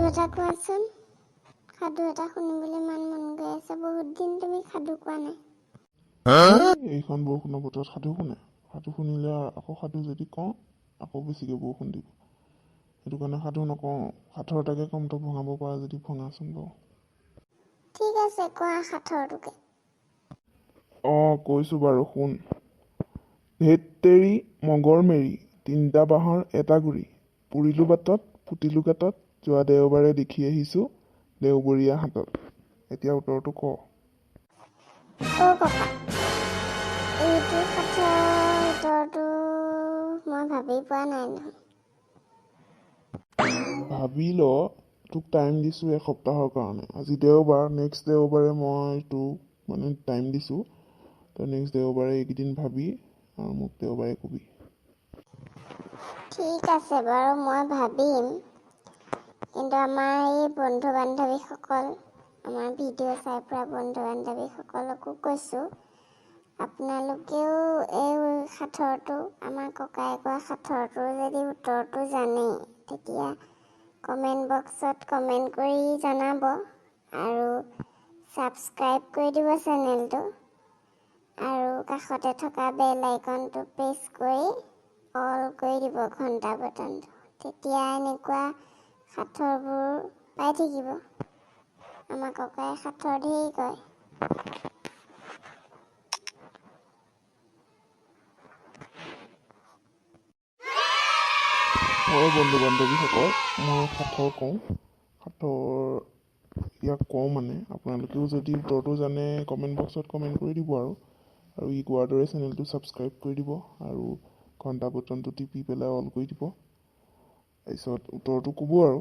এটা কোৱাচোন সাধু এটা শুনিবলৈ ইমান মন গৈ আছে বহুত দিন তুমি সাধু কোৱা নাই এইখন বৰষুণৰ বতৰত সাধু শুনে সাধু শুনিলে আকৌ সাধু যদি কওঁ আকৌ বেছিকৈ বৰষুণ দিব সেইটো কাৰণে সাধু নকওঁ সাঁথৰটাকে কম তই ভঙাব পাৰা যদি ভঙাচোন বাৰু ঠিক আছে কোৱা সাঁথৰটোকে কৈছোঁ বাৰু শুন ধেত্তেৰি মগৰ মেৰি তিনিটা বাঁহৰ এটা গুৰি পুৰিলোঁ বাটত ফুটিলোঁ গাঁতত যোৱা দেওবাৰে দেখি আহিছোঁ দেওবৰীয়া হাতত এতিয়া উত্তৰটো ক ককা এইটো সাঁথৰ উত্তৰটো মই ভাবি পোৱা নাই নহয় ভাবি ল তোক টাইম দিছোঁ এসপ্তাহৰ কাৰণে আজি দেওবাৰ নেক্সট দেওবাৰে মই তোক মানে টাইম দিছোঁ তই নেক্সট দেওবাৰে এইকেইদিন ভাবি আৰু মোক দেওবাৰে কবি ঠিক আছে বাৰু মই ভাবিম কিন্তু আমাৰ এই বন্ধু বান্ধৱীসকল আমাৰ ভিডিঅ' চাই পৰা বন্ধু বান্ধৱীসকলকো কৈছোঁ আপোনালোকেও এই সাঁথৰটো আমাৰ ককাই কোৱা সাঁথৰটোৰ যদি উত্তৰটো জানে তেতিয়া কমেণ্ট বক্সত কমেণ্ট কৰি জনাব আৰু ছাবস্ক্ৰাইব কৰি দিব চেনেলটো আৰু কাষতে থকা বেল আইকনটো প্ৰেছ কৰি অল কৰি দিব ঘণ্টা বটনটো তেতিয়া এনেকুৱা সাঁথৰবোৰ পাই থাকিব আমাৰ ককাই সাঁথৰ ধেৰ কয় হয় বন্ধু বান্ধৱীসকল মই সাঁথৰ কওঁ ইয়াক কওঁ মানে আপোনালোকেও যদি উত্তৰটো জানে কমেণ্ট বক্সত কমেণ্ট কৰি দিব আৰু ই কোৱাৰ দৰে চেনেলটো ছাবস্ক্ৰাইব কৰি দিব আৰু ঘণ্টা বটনটো টিপি পেলাই অল কৰি দিব তাৰপিছত উত্তৰটো ক'ব আৰু